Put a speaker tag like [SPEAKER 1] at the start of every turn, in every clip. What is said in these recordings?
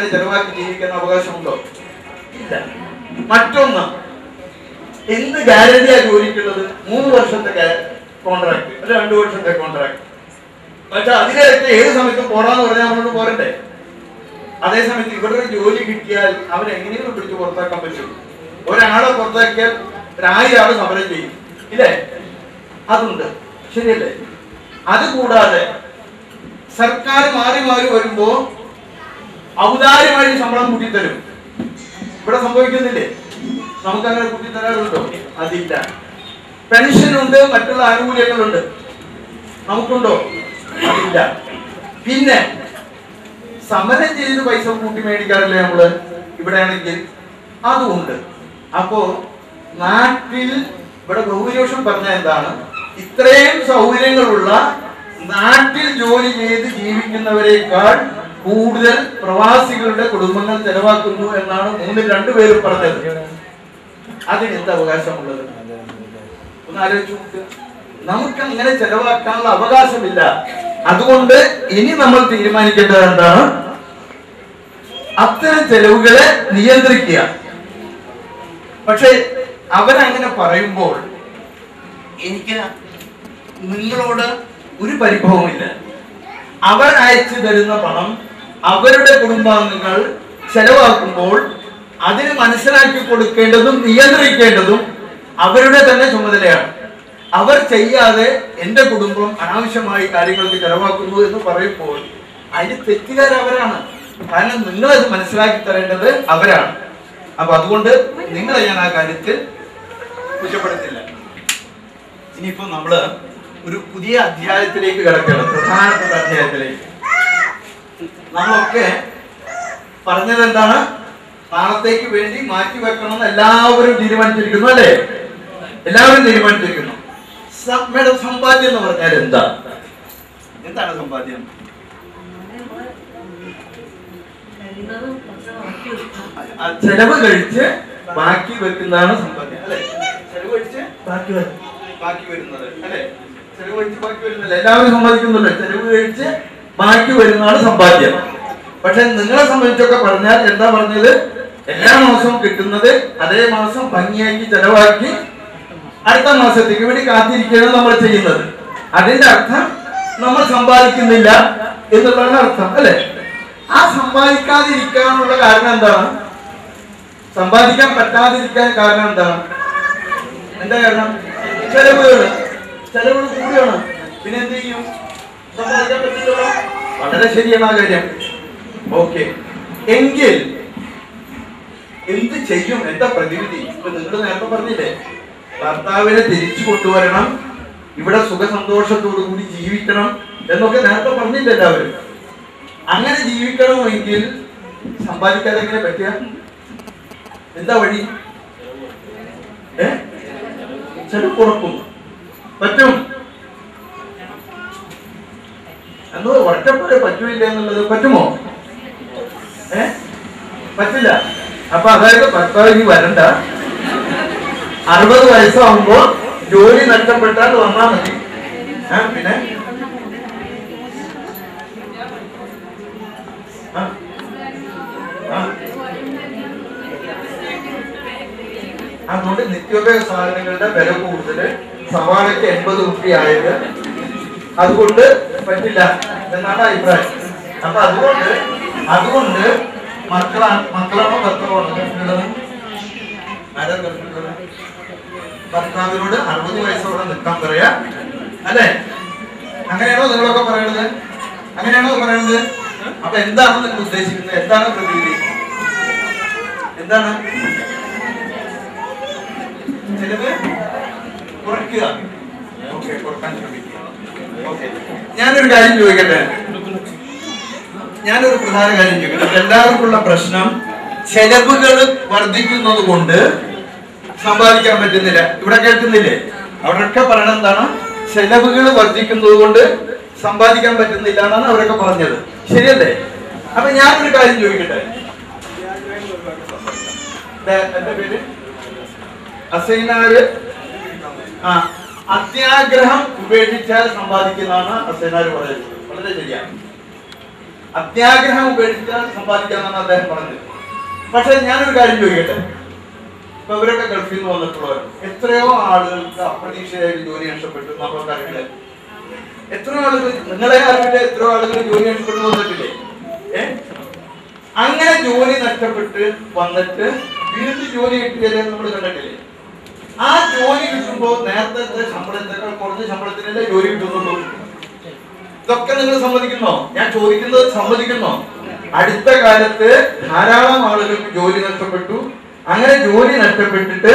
[SPEAKER 1] ചെലവാക്കി ജീവിക്കുന്ന അവകാശമുണ്ടോ? ഇല്ല. മറ്റൊന്ന്, എന്ത് ഗ്യാരണ്ടിയാ ജോലിക്കുള്ളത്? 3 വർഷത്തെ കോൺട്രാക്ട്, 2 വർഷത്തെ കോൺട്രാക്ട്. പക്ഷെ അതിലേക്ക് ഏത് സമയത്തും പോടാന്ന് പറഞ്ഞാൽ നമ്മളോട് പോരണ്ടേ? അതേസമയത്ത് ഇവിടെ ഒരു ജോലി കിട്ടിയാൽ അവരെങ്ങനെയും പിടിച്ച് പുറത്താക്കാൻ പറ്റും. ഒരാളെ പുറത്താക്കിയാൽ 1000 ആള് സമരം ചെയ്യും, ഇല്ലേ? അതുണ്ട്, ശരിയല്ലേ? അതുകൂടാതെ സർക്കാർ മാറി മാറി വരുമ്പോ ഔദാര്യമായി ശമ്പളം കൂട്ടിത്തരും. ഇവിടെ സംഭവിക്കുന്നില്ലേ? നമുക്കങ്ങനെ കൂട്ടിത്തരാറുണ്ടോ? അതില്ല. പെൻഷനുണ്ട്, മറ്റുള്ള ആനുകൂല്യങ്ങളുണ്ട്. നമുക്കുണ്ടോ? അതില്ല. പിന്നെ സമരം ചെയ്ത് പൈസ കൂട്ടി മേടിക്കാറില്ലേ നമ്മള്? ഇവിടെയാണെങ്കിൽ അതുമുണ്ട്. അപ്പോ നാട്ടിൽ ഇവിടെ ബഹുഭൂരിപക്ഷം പറഞ്ഞ എന്താണ്? ഇത്രയും സൗകര്യങ്ങളുള്ള നാട്ടിൽ ജോലി ചെയ്ത് ജീവിക്കുന്നവരെക്കാൾ കൂടുതൽ പ്രവാസികളുടെ കുടുംബങ്ങൾ ചെലവാക്കുന്നു എന്നാണ് 3-2 പേരും പറഞ്ഞത്. അതിന് എന്ത് അവകാശമുള്ളത്? ഒന്ന് ആലോചിച്ച് നോക്കുക. നമുക്ക് അങ്ങനെ ചെലവാക്കാനുള്ള അവകാശമില്ല. അതുകൊണ്ട് ഇനി നമ്മൾ തീരുമാനിക്കേണ്ടത് എന്താണ്? അത്തരം ചെലവുകളെ നിയന്ത്രിക്കുക. പക്ഷെ അവരങ്ങനെ പറയുമ്പോൾ എനിക്ക് നിങ്ങളോട് ഒരു പരിഭവമില്ല. അവർ അയച്ചു തരുന്ന പണം അവരുടെ കുടുംബാംഗങ്ങൾ ചെലവാക്കുമ്പോൾ അതിന് മനസ്സിലാക്കി കൊടുക്കേണ്ടതും നിയന്ത്രിക്കേണ്ടതും അവരുടെ തന്നെ ചുമതലയാണ്. അവർ ചെയ്യാതെ എന്റെ കുടുംബം അനാവശ്യമായി കാര്യങ്ങൾക്ക് ചെലവാക്കുന്നു എന്ന് പറയുമ്പോൾ അതിന് തെറ്റുകാരവരാണ്. കാരണം നിങ്ങളത് മനസ്സിലാക്കി തരേണ്ടത് അവരാണ്. അപ്പൊ അതുകൊണ്ട് നിങ്ങളെ ഞാൻ ആ കാര്യത്തിൽ കുറ്റപ്പെടുത്തില്ല. ഇനിയിപ്പോ നമ്മള് ഒരു പുതിയ അധ്യായത്തിലേക്ക് കിടക്കണം, പ്രധാനപ്പെട്ട അധ്യായത്തിലേക്ക്. നമ്മളൊക്കെ പറഞ്ഞത് എന്താണ്? നാളത്തേക്ക് വേണ്ടി മാറ്റി വെക്കണമെന്ന് എല്ലാവരും തീരുമാനിച്ചിരിക്കുന്നു, അല്ലേ? എല്ലാവരും തീരുമാനിച്ചിരിക്കുന്നു. മേഡം, സമ്പാദ്യം എന്ന് പറഞ്ഞാൽ എന്താണ് സമ്പാദ്യം? ചെലവ് കഴിച്ച് ബാക്കി വെക്കുന്നതാണ് സമ്പാദ്യം, അല്ലെ? ചെലവ് കഴിച്ച് ബാക്കി വരുന്നത്, അല്ലെ? ചെലവ് കഴിച്ച് ബാക്കി വരുന്നില്ല, എല്ലാവരും സമ്മതിക്കുന്നുണ്ട്. ചെലവ് കഴിച്ച് ബാക്കി വരുന്നതാണ് സമ്പാദ്യം. പക്ഷെ നിങ്ങളെ സംബന്ധിച്ചൊക്കെ പറഞ്ഞാൽ എന്താ പറഞ്ഞത്? എല്ലാ മാസവും കിട്ടുന്നത് അതേ മാസം ഭംഗിയാക്കി ചെലവാക്കി അടുത്ത മാസത്തേക്ക് വേണ്ടി കാത്തിരിക്കുകയാണ് നമ്മൾ ചെയ്യുന്നത്. അതിന്റെ അർത്ഥം നമ്മൾ സമ്പാദിക്കുന്നില്ല എന്നുള്ളതാണ് അർത്ഥം, അല്ലെ? ആ സമ്പാദിക്കാതിരിക്കാനുള്ള കാരണം എന്താണ്? സമ്പാദിക്കാൻ പറ്റാതിരിക്കാൻ കാരണം എന്താണ്? എന്താ കാരണം? ചെലവുകൾ കൂടിയാണ്. പിന്നെ എന്ത് ചെയ്യും? സമ്പാദിക്കാൻ പറ്റില്ലല്ലോ. വളരെ ശരിയാണ് ആ കാര്യം. ഓക്കെ, എങ്കിൽ എന്ത് ചെയ്യും? എന്താ പ്രതിവിധി? ഇപ്പൊ നിങ്ങൾ നേരത്തെ പറഞ്ഞില്ലേ, ഭർത്താവിനെ തിരിച്ചു കൊണ്ടുവരണം, ഇവിടെ സുഖസന്തോഷത്തോടു കൂടി ജീവിക്കണം എന്നൊക്കെ നേരത്തെ പറഞ്ഞില്ല എല്ലാവരും. അങ്ങനെ ജീവിക്കണമെങ്കിൽ സമ്പാദിക്കാതെ എങ്ങനെ പറ്റുക? എന്താ വഴി? ചെലവ് കുറക്കും. പറ്റും എന്നോ ഒറ്റപ്പോലെ പറ്റൂല്ല എന്നുള്ളത് പറ്റുമോ? പറ്റില്ല. അപ്പൊ അതായത് ഭർത്താവ് ഇനി വരണ്ട, 60 വയസ്സാവുമ്പോ ജോലി നഷ്ടപ്പെട്ടാൽ വന്നാൽ മതി. പിന്നെ അതുകൊണ്ട് നിത്യോപയോഗ സാധനങ്ങളുടെ വില കൂടുതല്, സവാളയ്ക്ക് 80 രൂപ ആയത്, അതുകൊണ്ട് പറ്റില്ല എന്നാണ് അഭിപ്രായം. അപ്പൊ അതുകൊണ്ട് മക്കളാണോ ഭർത്താവാണോ? ഭർത്താവിനോട് 60 വയസ്സോടെ നിൽക്കാൻ പറയാ, അല്ലെ? അങ്ങനെയാണോ നിങ്ങളൊക്കെ പറയണത്? അങ്ങനെയാണോ പറയണത്? അപ്പൊ എന്താണ് നിങ്ങൾ ഉദ്ദേശിക്കുന്നത്? എന്താണ് പ്രതിവിധി? എന്താണ്? ചെലവ് കുറയ്ക്കുക. ഓക്കെ, കുറക്കാൻ ശ്രമിക്കുക. ഓക്കെ, ഞാനൊരു കാര്യം ചോദിക്കട്ടെ. ഞാനൊരു പ്രധാന കാര്യം ചോദിക്കട്ടെ. എല്ലാവർക്കുള്ള പ്രശ്നം ചെലവുകൾ വർദ്ധിക്കുന്നത് കൊണ്ട് സമ്പാദിക്കാൻ പറ്റുന്നില്ല. ഇവിടെ കേൾക്കുന്നില്ലേ? അവരൊക്കെ പറയണത് എന്താണ്? ചെലവുകൾ വർദ്ധിക്കുന്നത് കൊണ്ട് സമ്പാദിക്കാൻ പറ്റുന്നില്ല എന്നാണ് അവരൊക്കെ പറഞ്ഞത്, ശരിയല്ലേ? അപ്പൊ ഞാനൊരു കാര്യം ചോദിക്കട്ടെ. എന്റെ പേര് അസൈനാര്. അത്യാഗ്രഹം ഉപേക്ഷിച്ചാൽ സമ്പാദിക്കുന്നതാണ് അസൈനാര് പറയുന്നത്. വളരെ ശരിയാണ്. അത്യാഗ്രഹം ഉപേക്ഷിച്ചാൽ സമ്പാദിക്കാമെന്നാണ് അദ്ദേഹം പറഞ്ഞത്. പക്ഷെ ഞാനൊരു കാര്യം ചോദിക്കട്ടെ, ഇപ്പൊ ഇവരൊക്കെ ഗൾഫിൽ നിന്ന് വന്നിട്ടുള്ളവർ എത്രയോ ആളുകൾക്ക് അപ്രതീക്ഷിതമായിട്ട് ജോലി നഷ്ടപ്പെട്ടു. നമ്മൾക്ക് അറിയില്ല എത്രയോ ആളുകൾ, നിങ്ങളെ അറിവില്ല എത്രയോ ആളുകൾ ജോലി നഷ്ടപ്പെട്ടു വന്നിട്ടില്ലേ? അങ്ങനെ ജോലി നഷ്ടപ്പെട്ട് വന്നിട്ട് വീണ്ടും ജോലി കിട്ടിയല്ലേ നമ്മൾ കണ്ടിട്ടില്ലേ? ആ ജോലി കിട്ടുമ്പോൾ നേരത്തെ ശമ്പളത്തേക്കാൾ കുറഞ്ഞ ശമ്പളത്തിനല്ലേ ജോലി കിട്ടുന്നുള്ളൂ. ഇതൊക്കെ നിങ്ങൾ സമ്മതിക്കുന്നോ? ഞാൻ ചോദിക്കുന്നത് സമ്മതിക്കുന്നോ? അടുത്ത കാലത്ത് ധാരാളം ആളുകൾക്ക് ജോലി നഷ്ടപ്പെട്ടു. അങ്ങനെ ജോലി നഷ്ടപ്പെട്ടിട്ട്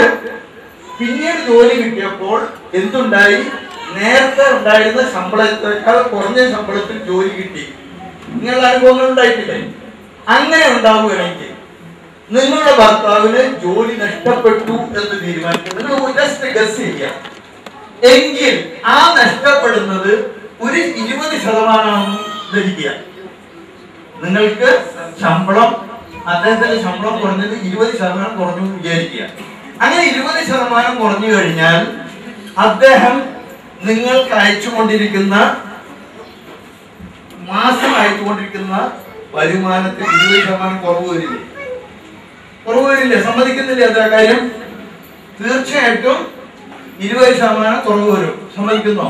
[SPEAKER 1] പിന്നീട് ജോലി കിട്ടിയപ്പോൾ എന്തുണ്ടായി? നേരത്തെ ഉണ്ടായിരുന്ന ശമ്പളത്തേക്കാൾ കുറഞ്ഞ ശമ്പളത്തിൽ ജോലി കിട്ടി. നിങ്ങളുടെ അനുഭവങ്ങൾ ഉണ്ടായിട്ടില്ലേ? അങ്ങനെ ഉണ്ടാവുകയാണെങ്കിൽ നിങ്ങളുടെ ഭർത്താവിന് ജോലി നഷ്ടപ്പെട്ടു എന്ന് തീരുമാനിക്കുന്നത് നിങ്ങൾ ജസ്റ്റ് ഗസ് ചെയ്യുക. എങ്കിൽ ആ നഷ്ടപ്പെടുന്നത് ഒരു 20% ധരിക്കുക. നിങ്ങൾക്ക് ശമ്പളം, അദ്ദേഹത്തിന്റെ ശമ്പളം കുറഞ്ഞത് 20% കുറഞ്ഞു വിചാരിക്കുക. അങ്ങനെ 20% കുറഞ്ഞു കഴിഞ്ഞാൽ അദ്ദേഹം നിങ്ങൾക്ക് അയച്ചുകൊണ്ടിരിക്കുന്ന മാസം അയച്ചുകൊണ്ടിരിക്കുന്ന വരുമാനത്തിൽ 20% കുറവ് വരില്ലേ? കുറവ് വരില്ലേ? സമ്മതിക്കുന്നില്ലേ അതാ കാര്യം? തീർച്ചയായിട്ടും 20% കുറവ് വരും. സമ്മതിക്കുന്നോ?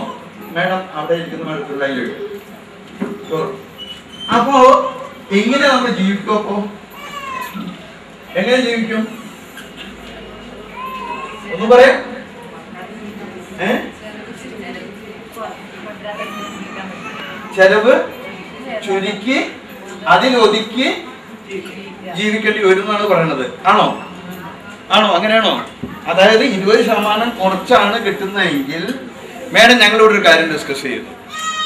[SPEAKER 1] മേഡം അവിടെ ഇരിക്കുന്ന മേഡത്തിലുള്ള അപ്പോ എങ്ങനെ നമ്മൾ ജീവിക്കും? അപ്പോ എങ്ങനെ ജീവിക്കും? ഒന്ന് പറയാം. ചെലവ് ചുരുക്കി അതിലൊതുക്കി ജീവിക്കേണ്ടി വരും എന്നാണ് പറയുന്നത്. ആണോ? അങ്ങനെയാണോ? അതായത് 20% കുറച്ചാണ് കിട്ടുന്നതെങ്കിൽ, മേഡം ഞങ്ങളോട് ഒരു കാര്യം ഡിസ്കസ് ചെയ്തു.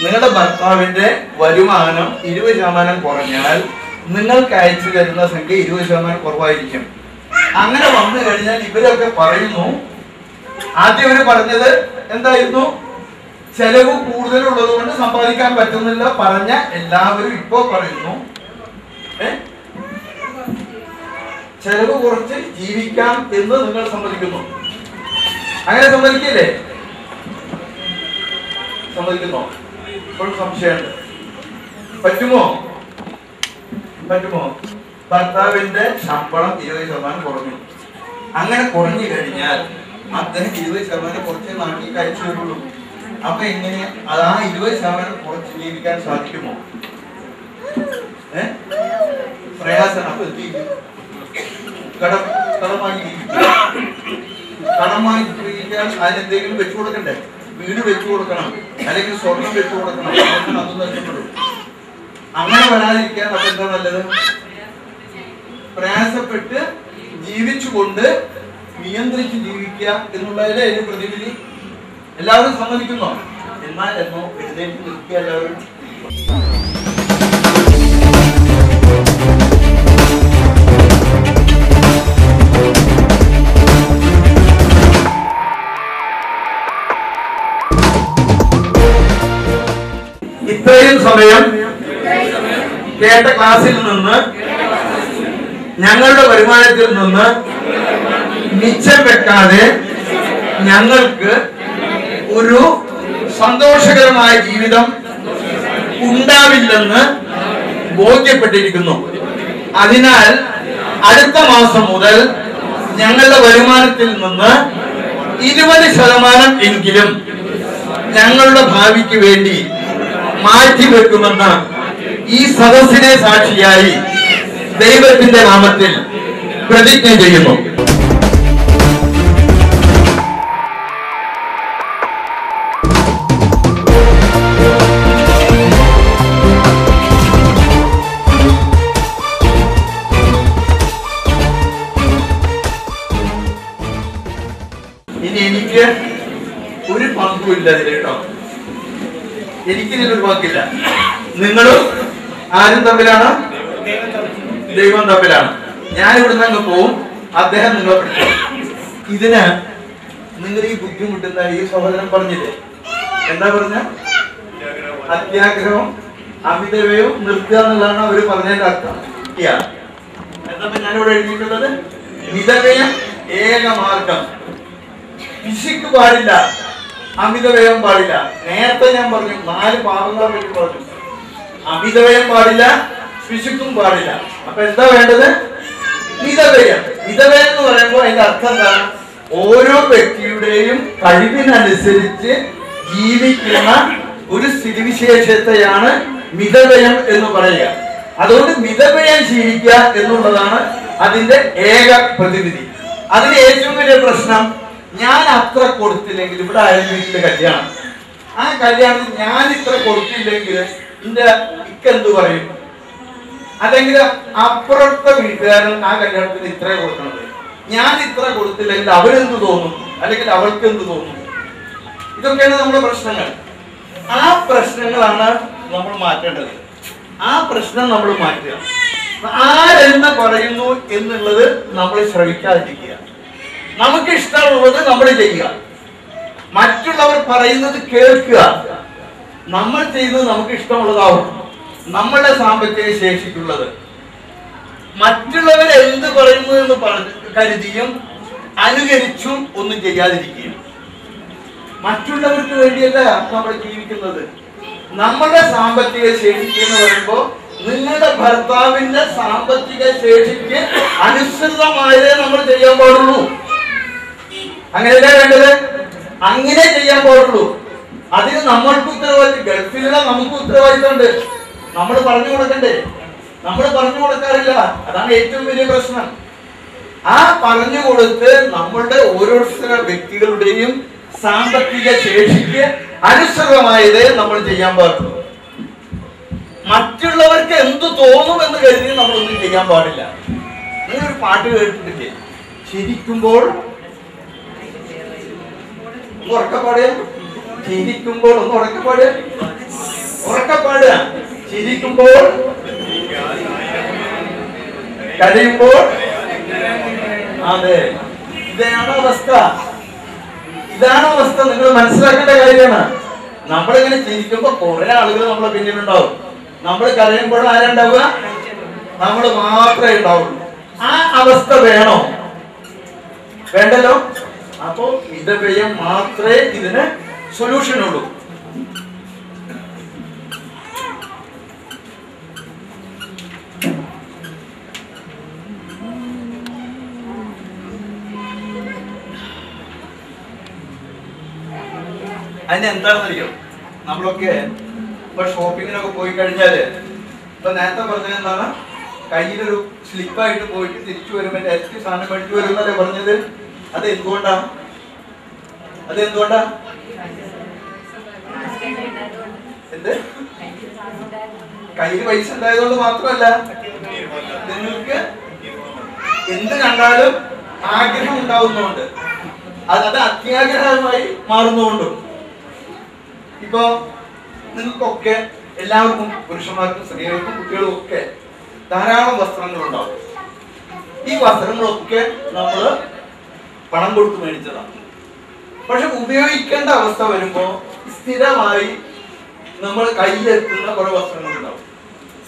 [SPEAKER 1] നിങ്ങളുടെ ഭർത്താവിന്റെ വരുമാനം 20% കുറഞ്ഞാൽ നിങ്ങൾക്ക് അയച്ചു തരുന്ന സംഖ്യ 20% കുറവായിരിക്കും. അങ്ങനെ വന്നു കഴിഞ്ഞാൽ ഇവരൊക്കെ പറയുന്നു, ആദ്യം ഇവര് പറഞ്ഞത് എന്തായിരുന്നു? ചെലവ് കൂടുതലുള്ളത് കൊണ്ട് സമ്പാദിക്കാൻ പറ്റുന്നില്ല പറഞ്ഞ എല്ലാവരും ഇപ്പോ പറയുന്നു ചെലവ് കുറച്ച് ജീവിക്കാം എന്ന് നിങ്ങൾ സമ്മതിക്കുന്നു. അങ്ങനെ സമ്മതിക്കില്ലേ? സമ്മതിക്കുന്നോ? ഇപ്പോൾ സംശയമുണ്ട്. പറ്റുമോ? ഭർത്താവിന്റെ ശമ്പളം 20% കുറഞ്ഞു. അങ്ങനെ കുറഞ്ഞു കഴിഞ്ഞാൽ അദ്ദേഹം 20% കുറച്ച് നാട്ടിൽ അയച്ചു വരുള്ളൂ. അപ്പൊ എങ്ങനെ ആ 20% കുറച്ച് ജീവിക്കാൻ സാധിക്കുമോ? പ്രയാസം. അപ്പൊ കടം വാങ്ങി ജീവിക്കാൻ അതിനെന്തെങ്കിലും വെച്ചു കൊടുക്കണ്ടേ? വീട് വെച്ചു കൊടുക്കണം, അല്ലെങ്കിൽ സ്വർണം വെച്ചു കൊടുക്കണം. അതും നഷ്ടപ്പെടും. അങ്ങനെ വരാതിരിക്കാൻ അപ്പൊ എന്താ നല്ലത്? പ്രയാസപ്പെട്ട് ജീവിച്ചുകൊണ്ട് നിയന്ത്രിച്ച് ജീവിക്കുക എന്നുള്ളതിലെ അതിന്റെ പ്രതിവിധി. എല്ലാവരും സമ്മതിക്കുന്നോ? എന്നാൽ എന്നോ എഴുന്നേറ്റ് നിൽക്കുക എല്ലാവരും. ഇത്രയും സമയം കേട്ട ക്ലാസ്സിൽ നിന്ന് ഞങ്ങളുടെ വരുമാനത്തിൽ നിന്ന് മിച്ചം വെക്കാതെ ഞങ്ങൾക്ക് ഒരു സന്തോഷകരമായ ജീവിതം ഉണ്ടാവില്ലെന്ന് ബോധ്യപ്പെട്ടിരിക്കുന്നു. അതിനാൽ അടുത്ത മാസം മുതൽ ഞങ്ങളുടെ വരുമാനത്തിൽ നിന്ന് 20% എങ്കിലും ഞങ്ങളുടെ ഭാവിക്ക് വേണ്ടി മാറ്റിവെക്കുമെന്ന് ഈ സദസ്സിനെ സാക്ഷിയായി ദൈവത്തിന്റെ നാമത്തിൽ പ്രതിജ്ഞ ചെയ്യുന്നു. ഇനി എനിക്ക് ഒരു പങ്കുമില്ല അതിൽ കേട്ടോ. എനിക്കിതിലൊരു പങ്കില്ല. നിങ്ങളും ആരും തമ്മിലാണ്? ദൈവം തമ്മിലാണ്. ഞാൻ ഇവിടുന്ന് അങ്ങ് പോവും, അദ്ദേഹം നിങ്ങളെ പഠിക്കും. ഇതിന് നിങ്ങൾ ഈ ബുദ്ധിമുട്ടുന്ന ഈ സഹോദരൻ പറഞ്ഞില്ലേ, എന്താ പറഞ്ഞ? അത്യാഗ്രഹവും അമിതവ്യയവും നിർത്തുക എന്നുള്ളതാണ് അവര് പറഞ്ഞതിന്റെ അർത്ഥം. എന്താ ഞാനിവിടെ എഴുതിയിട്ടുള്ളത്? മിതവ്യയം ഏക മാർഗം. പിശുക്ക് പാടില്ല, അമിതവ്യയം പാടില്ല. നേരത്തെ ഞാൻ പറഞ്ഞു 4 പാപങ്ങളെ പറ്റി പറഞ്ഞു. അമിതവ്യയം പാടില്ല, പിശുക്കും പാടില്ല. അപ്പൊ എന്താ വേണ്ടത്? മിതവ്യയം. മിതവ്യയം എന്ന് പറയുമ്പോൾ അതിന്റെ അർത്ഥം എന്താണ്? ഓരോ വ്യക്തിയുടെയും കഴിവിനനുസരിച്ച് ജീവിക്കുന്ന ഒരു സ്ഥിതിവിശേഷത്തെയാണ് മിതവ്യയം എന്ന് പറയുക. അതുകൊണ്ട് മിതവ്യയം ശീലിക്കുക എന്നുള്ളതാണ് അതിന്റെ ഏക പ്രതിവിധി. അതിന് ഏറ്റവും വലിയ പ്രശ്നം, ഞാൻ അത്ര കൊടുത്തില്ലെങ്കിൽ, ഇവിടെ ആയാലും വീട്ടിലെ കല്യാണം, ആ കല്യാണത്തിൽ ഞാൻ ഇത്ര കൊടുത്തില്ലെങ്കിൽ എന്റെ ഇക്കെന്ത് പറയും? അല്ലെങ്കിൽ അപ്പുറത്തെ വീട്ടുകാരൻ ആ കല്യാണത്തിന് ഇത്ര കൊടുക്കണത്, ഞാൻ ഇത്ര കൊടുത്തില്ലെങ്കിൽ അവരെന്ത് തോന്നും, അല്ലെങ്കിൽ അവൾക്ക് എന്ത് തോന്നും? ഇതൊക്കെയാണ് നമ്മുടെ പ്രശ്നങ്ങൾ. ആ പ്രശ്നങ്ങളാണ് നമ്മൾ മാറ്റേണ്ടത്. ആ പ്രശ്നം നമ്മൾ മാറ്റുക. ആരെന്ന് പറയുന്നു എന്നുള്ളത് നമ്മൾ ശ്രമിക്കാതിരിക്കുക. നമുക്ക് ഇഷ്ടമുള്ളത് നമ്മൾ ചെയ്യുക. മറ്റുള്ളവർ പറയുന്നത് കേൾക്കുക. നമ്മൾ ചെയ്യുന്നത് നമുക്ക് ഇഷ്ടമുള്ളതാവും. നമ്മളുടെ സാമ്പത്തിക ശേഷിക്കുള്ളത്. മറ്റുള്ളവർ എന്ത് പറയുന്നു എന്ന് കരുതിയും അനുകരിച്ചും ഒന്നും ചെയ്യാതിരിക്കുക. മറ്റുള്ളവർക്ക് വേണ്ടിയല്ല നമ്മൾ ജീവിക്കുന്നത്. നമ്മളുടെ സാമ്പത്തിക ശേഷിക്ക് എന്ന് പറയുമ്പോൾ നിങ്ങളുടെ ഭർത്താവിന്റെ സാമ്പത്തിക ശേഷിക്ക് അനുസൃതമായതേ നമ്മൾ ചെയ്യാൻ പാടുള്ളൂ. അങ്ങനെയല്ല വേണ്ടത്? അങ്ങനെ ചെയ്യാൻ പാടുള്ളൂ. അതിന് നമ്മൾക്ക് ഉത്തരവാദിത്വം, ഗൾഫിലുള്ള നമുക്ക് ഉത്തരവാദിത്തമുണ്ട്. നമ്മൾ പറഞ്ഞു കൊടുക്കണ്ടേ? നമ്മൾ പറഞ്ഞു കൊടുക്കാറില്ല. അതാണ് ഏറ്റവും വലിയ പ്രശ്നം. ആ പറഞ്ഞു കൊടുത്ത് നമ്മളുടെ ഓരോരുത്തരുടെ വ്യക്തികളുടെയും സാമ്പത്തിക ശേഷിക്ക് അനുസൃതമായതേ നമ്മൾ ചെയ്യാൻ പാടുള്ളൂ. മറ്റുള്ളവർക്ക് എന്തു തോന്നുമെന്ന് കരുതി നമ്മളൊന്നും ചെയ്യാൻ പാടില്ല. നിങ്ങളൊരു പാട്ട് കേട്ടിട്ടില്ലേ? ചിരിക്കുമ്പോൾ ഉറക്കപ്പാടുക, ചിരിക്കുമ്പോൾ ഒന്ന് ഉറക്കപ്പാടുക, ഉറക്കപ്പാടുക. ചിരിക്കുമ്പോൾ, കരയുമ്പോൾ. അതെ, ഇതാണ് അവസ്ഥ. ഇതാണ് അവസ്ഥ. നിങ്ങൾ മനസ്സിലാക്കേണ്ട കാര്യമാണ്. നമ്മളിങ്ങനെ ചിരിക്കുമ്പോ കുറെ ആളുകൾ നമ്മളെ പിന്നിലുണ്ടാവും. നമ്മൾ കരയുമ്പോൾ ആരുണ്ടാവുക? നമ്മൾ മാത്രമേ ഉണ്ടാവുള്ളൂ. ആ അവസ്ഥ വേണോ? വേണ്ടല്ലോ. അപ്പോ മിതവ്യയം മാത്രമേ ഇതിന് സൊല്യൂഷൻ ഉള്ളൂ. അതിന് എന്താണെന്നറിയോ? നമ്മളൊക്കെ ഇപ്പൊ ഷോപ്പിങ്ങിനൊക്കെ പോയി കഴിഞ്ഞാല്, ഇപ്പൊ നേരത്തെ പറഞ്ഞത് എന്താണ്? കയ്യിലൊരു സ്ലിപ്പായിട്ട് പോയിട്ട് തിരിച്ചു വരുമ്പോ ഇരട്ടി സാധനം മേടിച്ചു വരുന്നല്ലേ പറഞ്ഞത്? അത് എന്തുകൊണ്ടാ? എന്ത്? കയ്യിൽ പൈസ ഉണ്ടായതുകൊണ്ട് മാത്രമല്ല, നിങ്ങൾക്ക് എന്ത് കണ്ടാലും ആഗ്രഹം ഉണ്ടാവുന്നുണ്ട്. അത് അത്യാഗ്രഹമായി മാറുന്നുകൊണ്ടും. ഇപ്പൊ നിങ്ങൾക്കൊക്കെ എല്ലാവർക്കും, പുരുഷന്മാർക്കും സ്ത്രീകൾക്കും കുട്ടികൾക്കും ഒക്കെ ധാരാളം വസ്ത്രങ്ങളുണ്ടാവും. ഈ വസ്ത്രങ്ങളൊക്കെ നമ്മൾ പണം കൊടുത്ത് മേടിച്ചതാണ്. പക്ഷെ ഉപയോഗിക്കേണ്ട അവസ്ഥ വരുമ്പോ സ്ഥിരമായി നമ്മൾ കയ്യിലെത്തുന്ന കുറെ വസ്ത്രങ്ങളുണ്ടാവും.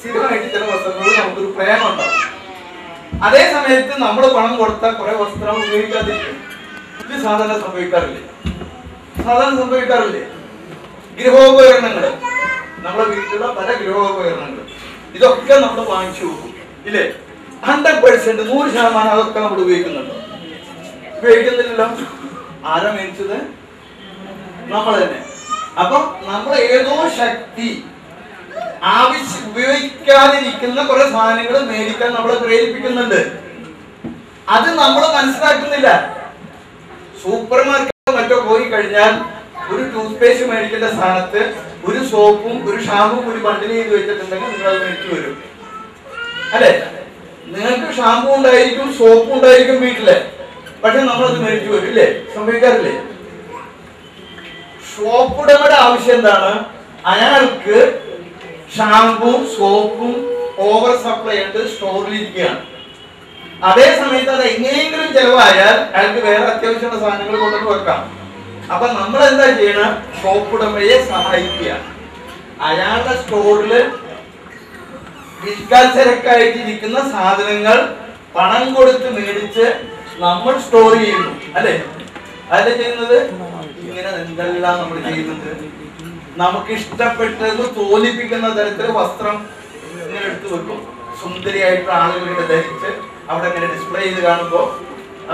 [SPEAKER 1] സ്ഥിരമായിട്ട് ചില വസ്ത്രങ്ങളിൽ നമുക്കൊരു പ്രേമം ഉണ്ടാവും. അതേ സമയത്ത് നമ്മൾ പണം കൊടുത്താൽ കുറെ വസ്ത്രം ഉപയോഗിക്കാതിരിക്കും. ഇത് സാധാരണ സംഭവിക്കാറില്ലേ? ഗൃഹോപകരണങ്ങൾ, നമ്മുടെ വീട്ടിലുള്ള പല ഗൃഹോപകരണങ്ങൾ, ഇതൊക്കെ നമ്മൾ വാങ്ങിച്ചു പോകും ഇല്ലേ? 100%, 100% അതൊക്കെ നമ്മൾ ഉപയോഗിക്കുന്നുണ്ടോ? ഉപയോഗിക്കുന്നില്ലല്ലോ. ആരാ മേടിച്ചത്? നമ്മൾ തന്നെ. അപ്പൊ നമ്മൾ ഏതോ ശക്തി ഉപയോഗിക്കാതിരിക്കുന്ന കുറെ സാധനങ്ങൾ മേടിക്കാൻ നമ്മളെ പ്രേരിപ്പിക്കുന്നുണ്ട്. അത് നമ്മൾ മനസ്സിലാക്കുന്നില്ല. സൂപ്പർ മാർക്കറ്റോ മറ്റോ പോയി കഴിഞ്ഞാൽ ഒരു ടൂത്ത് പേസ്റ്റ് മേടിക്കേണ്ട സ്ഥാനത്ത് ഒരു സോപ്പും ഒരു ഷാമ്പും ഒരു ബണ്ടിൽ ചെയ്ത് വെച്ചിട്ടുണ്ടെങ്കിൽ നിങ്ങൾ അത് മേടിച്ചു വരും അല്ലെ? നിങ്ങൾക്ക് ഷാമ്പു ഉണ്ടായിരിക്കും, സോപ്പും ഉണ്ടായിരിക്കും വീട്ടില്, പക്ഷെ നമ്മളത് മേടിച്ചു വരും ഇല്ലേ? സംഭവിക്കാറില്ലേ? ഷോപ്പ് ഉടമയുടെ ആവശ്യം എന്താണ്? അയാൾക്ക് ഷാമ്പും സോപ്പും ഓവർ സപ്ലൈ ആയിട്ട് സ്റ്റോറിലിരിക്കുകയാണ്. അതേ സമയത്ത് അത് എങ്ങനെയെങ്കിലും ചെലവായാൽ അയാൾക്ക് വേറെ അത്യാവശ്യമുള്ള സാധനങ്ങൾ കൊണ്ടുവന്ന് വെക്കാം. അപ്പൊ നമ്മൾ എന്താ ചെയ്യണം? ഷോപ്പ് ഉടമയെ സഹായിക്കുക. അയാളുടെ സ്റ്റോറില് വിൽക്കാൻ ചരക്കായിട്ടിരിക്കുന്ന സാധനങ്ങൾ പണം കൊടുത്ത് മേടിച്ച് നമ്മൾ സ്റ്റോർ ചെയ്യുന്നു അല്ലെ? അതല്ലേ ചെയ്യുന്നത്? ഇങ്ങനെ എന്തെല്ലാം നമ്മൾ ചെയ്യുന്നുണ്ട്. നമുക്ക് ഇഷ്ടപ്പെട്ടെന്ന് തോന്നിപ്പിക്കുന്ന തരത്തിൽ വസ്ത്രം ഇങ്ങനെ എടുത്തു വെക്കും. സുന്ദരിയായിട്ടുള്ള ആളുകളുടെ ധരിച്ച് അവിടെ ഇങ്ങനെ ഡിസ്പ്ലേ ചെയ്ത് കാണുമ്പോ